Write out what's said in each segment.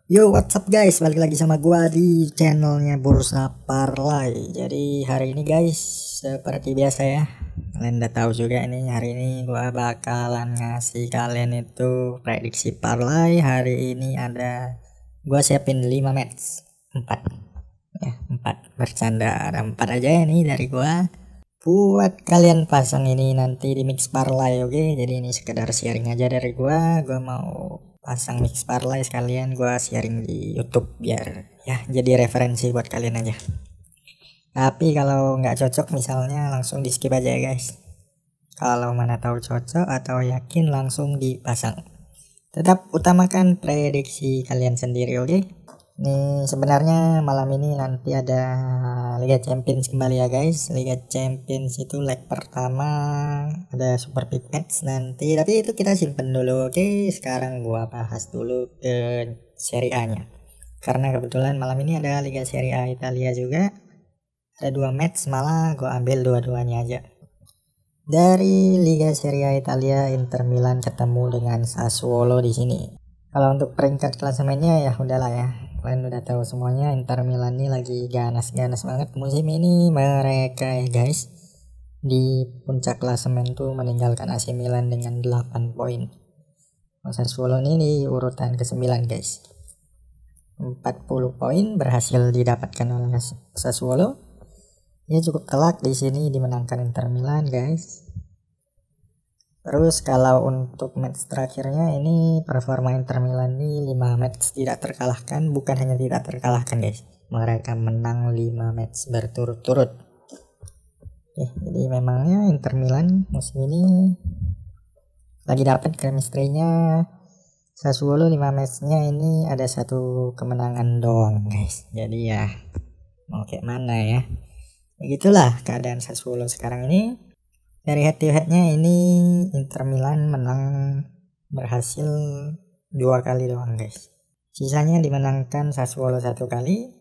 Yo, what's up guys? Balik lagi sama gua di channelnya Bursa Parlay. Jadi hari ini guys, seperti biasa ya, kalian udah tahu juga nih, hari ini gua bakalan ngasih kalian itu prediksi parlay. Hari ini gua siapin 5 match, 4 ya, 4 bercanda, ada 4 aja ya nih dari gua buat kalian pasang ini nanti di mix parlay. Oke, jadi ini sekedar sharing aja dari gua mau pasang mix parlay sekalian gua sharing di YouTube biar ya jadi referensi buat kalian aja. Tapi kalau nggak cocok misalnya langsung di skip aja ya guys. Kalau mana tahu cocok atau yakin langsung dipasang. Tetap utamakan prediksi kalian sendiri, oke? Nih sebenarnya malam ini nanti ada Liga Champions kembali ya guys. Liga Champions itu leg pertama ada Super Big Match nanti, tapi itu kita simpen dulu. Oke, sekarang gua bahas dulu ke Serie A nya, karena kebetulan malam ini ada Liga Serie A Italia juga, ada 2 match, malah gua ambil dua-duanya aja. Dari Liga Serie A Italia, Inter Milan ketemu dengan Sassuolo di sini. Kalau untuk peringkat klasemennya ya udahlah ya, kalian udah tahu semuanya, Inter Milan ini lagi ganas-ganas banget musim ini. Mereka ya guys di puncak klasemen tuh meninggalkan AC Milan dengan 8 poin. Sassuolo ini di urutan ke-9 guys, 40 poin berhasil didapatkan oleh Sassuolo. Ya cukup telak di sini dimenangkan Inter Milan guys. Terus kalau untuk match terakhirnya ini performa Inter Milan ini 5 match tidak terkalahkan, bukan hanya tidak terkalahkan guys, mereka menang 5 match berturut-turut. Jadi memangnya Inter Milan musim ini lagi dapat chemistry-nya. Sassuolo 5 match-nya ini ada 1 kemenangan doang guys. Jadi ya mau kayak mana ya, begitulah keadaan Sassuolo sekarang ini. Dari head to headnya ini Inter Milan menang berhasil 2 kali doang guys, sisanya dimenangkan Sassuolo 1 kali,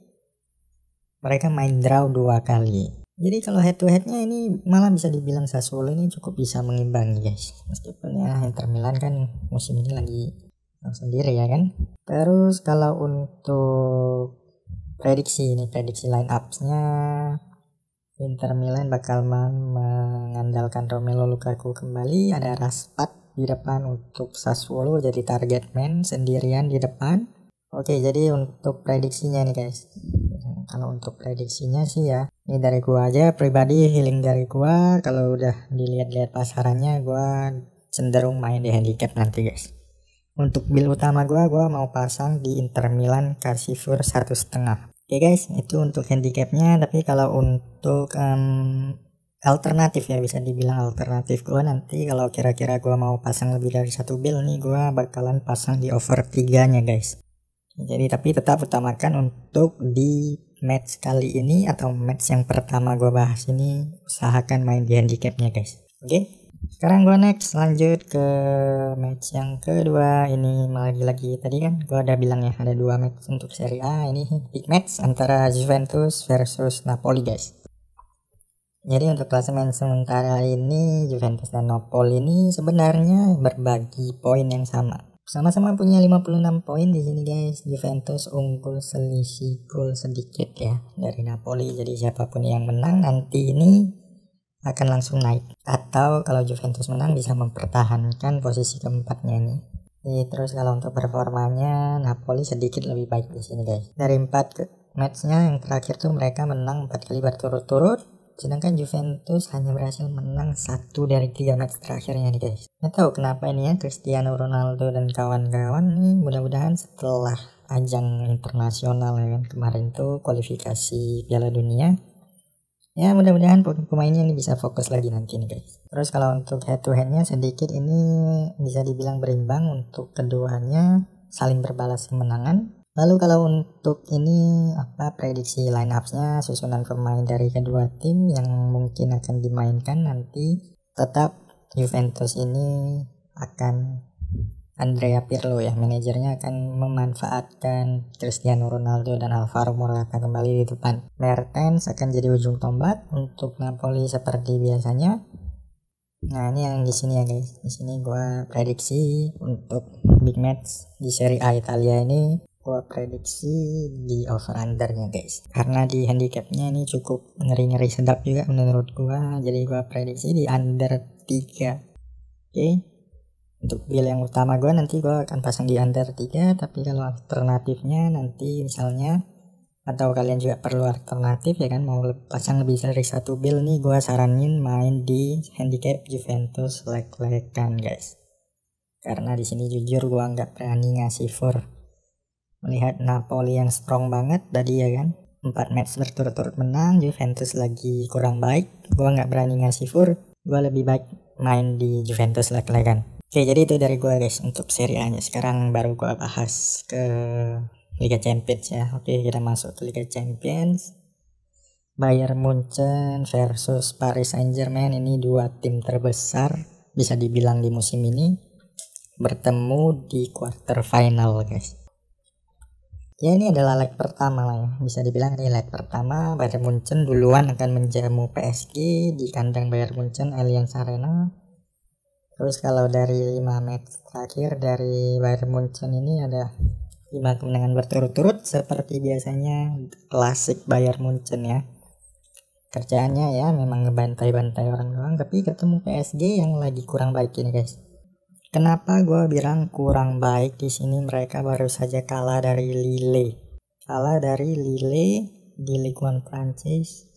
mereka main draw 2 kali. Jadi kalau head to headnya ini malah bisa dibilang Sassuolo ini cukup bisa mengimbangi guys, meskipun ya Inter Milan kan musim ini lagi sendiri ya kan. Terus kalau untuk prediksi line up-nya, Inter Milan bakal mengandalkan Romelu Lukaku kembali, ada Raspat di depan untuk Sassuolo jadi target man sendirian di depan. Oke, jadi untuk prediksinya nih guys, kalau untuk prediksinya sih ya, ini dari gua aja pribadi, healing dari gua, kalau udah dilihat-lihat pasarannya gua cenderung main di handicap nanti guys. Untuk build utama gua mau pasang di Inter Milan Casivur 1,5. Oke guys, itu untuk handicapnya. Tapi kalau untuk alternatif ya, bisa dibilang alternatif gue nanti kalau kira-kira gue mau pasang lebih dari 1 build nih, gue bakalan pasang di over 3 nya guys. Jadi tapi tetap utamakan untuk di match kali ini atau match yang pertama gue bahas ini, usahakan main di handicapnya guys. Oke, sekarang gue next lanjut ke match yang kedua. Ini lagi-lagi tadi kan gue udah bilang ya, ada 2 match untuk Serie A. Ini big match antara Juventus versus Napoli guys. Jadi untuk klasemen sementara ini Juventus dan Napoli ini sebenarnya berbagi poin yang sama-sama punya 56 poin di sini guys. Juventus unggul selisih gol sedikit ya dari Napoli. Jadi siapapun yang menang nanti ini akan langsung naik, atau kalau Juventus menang bisa mempertahankan posisi keempatnya ini. Terus kalau untuk performanya Napoli sedikit lebih baik di sini guys. Dari 4 matchnya yang terakhir tuh mereka menang 4 kali berturut-turut, sedangkan Juventus hanya berhasil menang 1 dari 3 match terakhirnya nih guys. Nggak tahu kenapa ini ya, Cristiano Ronaldo dan kawan-kawan nih, mudah-mudahan setelah ajang internasional ya kan, kemarin tuh kualifikasi Piala Dunia ya, mudah-mudahan pemainnya ini bisa fokus lagi nanti nih guys. Terus kalau untuk head to headnya sedikit ini bisa dibilang berimbang, untuk keduanya saling berbalas kemenangan. Lalu kalau untuk ini prediksi line up-nya, susunan pemain dari kedua tim yang mungkin akan dimainkan nanti, tetap Juventus ini akan Andrea Pirlo ya, manajernya akan memanfaatkan Cristiano Ronaldo dan Alvaro Morata kembali di depan. Mertens akan jadi ujung tombak untuk Napoli seperti biasanya. Nah, ini yang di sini ya guys. Di sini gua prediksi untuk big match di Serie A Italia ini gua prediksi di over undernya guys, karena di handicapnya ini cukup ngeri-ngeri sedap juga menurut gua. Jadi gua prediksi di under 3. Oke. Untuk build yang utama gua nanti gua akan pasang di under 3, tapi kalau alternatifnya nanti misalnya, atau kalian juga perlu alternatif ya kan, mau pasang lebih dari satu build nih, gua saranin main di handicap Juventus leg-legan guys. Karena di sini jujur gua nggak berani ngasih for. Melihat Napoli yang strong banget tadi ya kan, 4 match berturut-turut menang, Juventus lagi kurang baik, gua nggak berani ngasih fur, gua lebih baik main di Juventus leg-legan. Oke, jadi itu dari gua guys untuk Serie A nya. Sekarang baru gua bahas ke Liga Champions ya. Oke, kita masuk ke Liga Champions. Bayern Munchen versus Paris Saint-Germain, ini dua tim terbesar bisa dibilang di musim ini, bertemu di quarter final guys. Ya, ini adalah leg pertama lah ya, bisa dibilang ini leg pertama. Bayern Munchen duluan akan menjamu PSG di kandang Bayern Munchen Allianz Arena. Terus kalau dari 5 match terakhir dari Bayern Munchen ini ada 5 kemenangan berturut-turut, seperti biasanya klasik Bayern Munchen ya. Kerjaannya ya memang ngebantai-bantai orang doang, tapi ketemu PSG yang lagi kurang baik ini guys. Kenapa gue bilang kurang baik di sini? Mereka baru saja kalah dari Lille. Kalah dari Lille di Ligue 1 Prancis.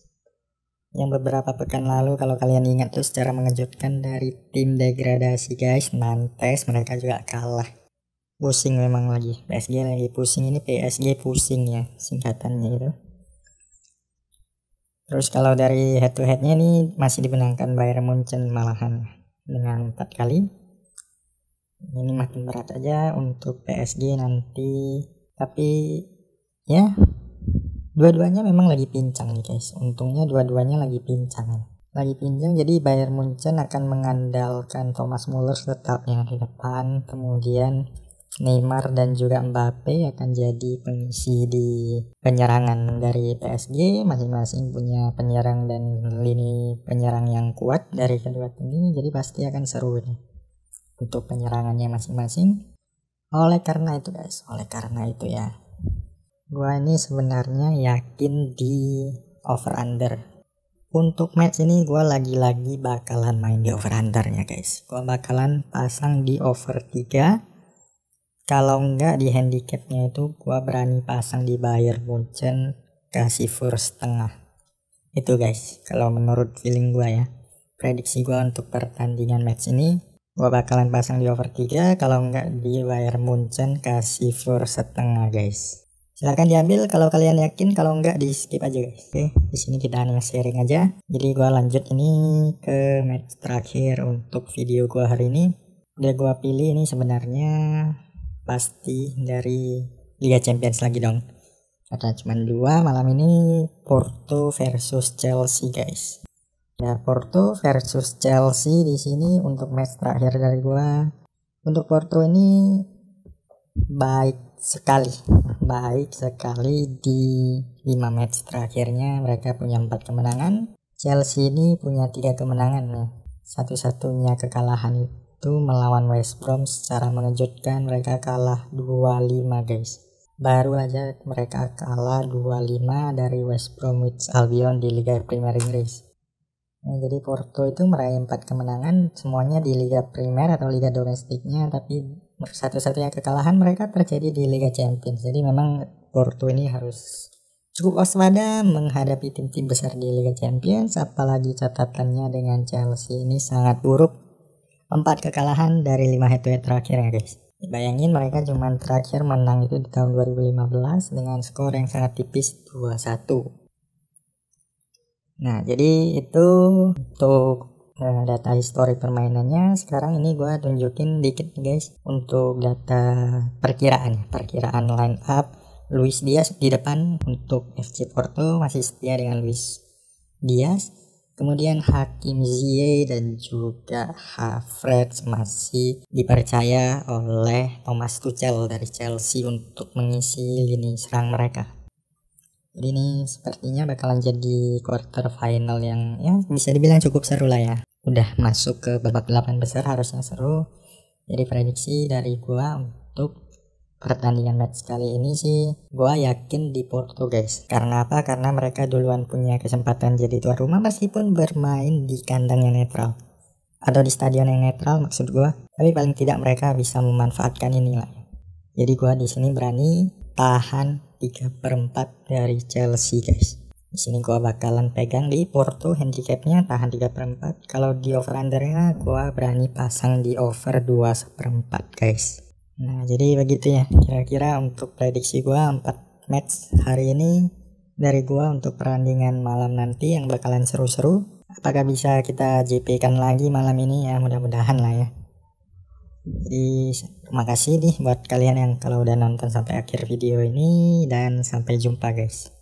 Yang beberapa pekan lalu kalau kalian ingat tuh secara mengejutkan dari tim degradasi guys, Nantes, mereka juga kalah. Pusing memang lagi. PSG lagi pusing, ini PSG pusing ya singkatannya itu. Terus kalau dari head to headnya ini masih dimenangkan Bayern Munchen malahan dengan 4 kali. Ini makin berat aja untuk PSG nanti, tapi ya dua-duanya memang lagi pincang nih guys. Untungnya dua-duanya lagi pincang, jadi Bayern Munchen akan mengandalkan Thomas Muller tetap ya di depan, kemudian Neymar dan juga Mbappe akan jadi pengisi di penyerangan dari PSG. Masing-masing punya penyerang dan lini penyerang yang kuat dari kedua tim ini, jadi pasti akan seru nih untuk penyerangannya masing-masing. Oleh karena itu guys, ya, gua ini sebenarnya yakin di over under. Untuk match ini gua lagi-lagi bakalan main di over undernya guys. Gua bakalan pasang di over 3. Kalau enggak di handicapnya itu gua berani pasang di Bayern Munchen kasih for setengah. Itu guys, kalau menurut feeling gua ya. Prediksi gua untuk pertandingan match ini, gua bakalan pasang di over 3, kalau enggak di Bayern Munchen kasih for setengah guys. Silahkan diambil kalau kalian yakin, kalau enggak di skip aja guys. Oke, di sini kita hanya sharing aja. Jadi gua lanjut ini ke match terakhir untuk video gua hari ini. Udah gua pilih ini sebenarnya pasti dari Liga Champions lagi dong. Karena cuma 2 malam ini, Porto versus Chelsea guys. Ya, Porto versus Chelsea di sini untuk match terakhir dari gua. Untuk Porto ini baik sekali di 5 match terakhirnya mereka punya 4 kemenangan. Chelsea ini punya 3 kemenangan ya. Satu-satunya kekalahan itu melawan West Brom secara mengejutkan, mereka kalah 2-5 guys. Baru aja mereka kalah 2-5 dari West Bromwich Albion di Liga Premier Inggris. Nah, jadi Porto itu meraih 4 kemenangan, semuanya di Liga Primer atau Liga domestiknya, tapi satu-satunya kekalahan mereka terjadi di Liga Champions. Jadi memang Porto ini harus cukup waspada menghadapi tim-tim besar di Liga Champions, apalagi catatannya dengan Chelsea ini sangat buruk. 4 kekalahan dari 5 head-to-head terakhir ya guys. Bayangin mereka cuma terakhir menang itu di tahun 2015 dengan skor yang sangat tipis 2-1. Nah, jadi itu untuk data histori permainannya. Sekarang ini gue tunjukin dikit guys untuk data perkiraan line up. Luis Diaz di depan untuk FC Porto, masih setia dengan Luis Diaz. Kemudian Hakim Ziyech dan juga Havertz masih dipercaya oleh Thomas Tuchel dari Chelsea untuk mengisi lini serang mereka. Jadi ini sepertinya bakalan jadi quarter final yang ya bisa dibilang cukup seru lah ya. Udah masuk ke babak 8 besar, harusnya seru. Jadi prediksi dari gua untuk pertandingan match kali ini sih gua yakin di Porto guys. Karena apa? Karena mereka duluan punya kesempatan jadi tuan rumah meskipun bermain di kandang yang netral atau di stadion yang netral maksud gua. Tapi paling tidak mereka bisa memanfaatkan inilah. Jadi gua di sini berani tahan 3/4 dari Chelsea guys. Di sini gua bakalan pegang di Porto, handicapnya tahan 3/4. Kalau di over undernya gua berani pasang di over 2/4 guys. Nah jadi begitu ya kira-kira untuk prediksi gua 4 match hari ini dari gua untuk pertandingan malam nanti yang bakalan seru-seru. Apakah bisa kita JP kan lagi malam ini ya, mudah-mudahan lah ya. Jadi terima kasih nih buat kalian yang kalau udah nonton sampai akhir video ini, dan sampai jumpa guys.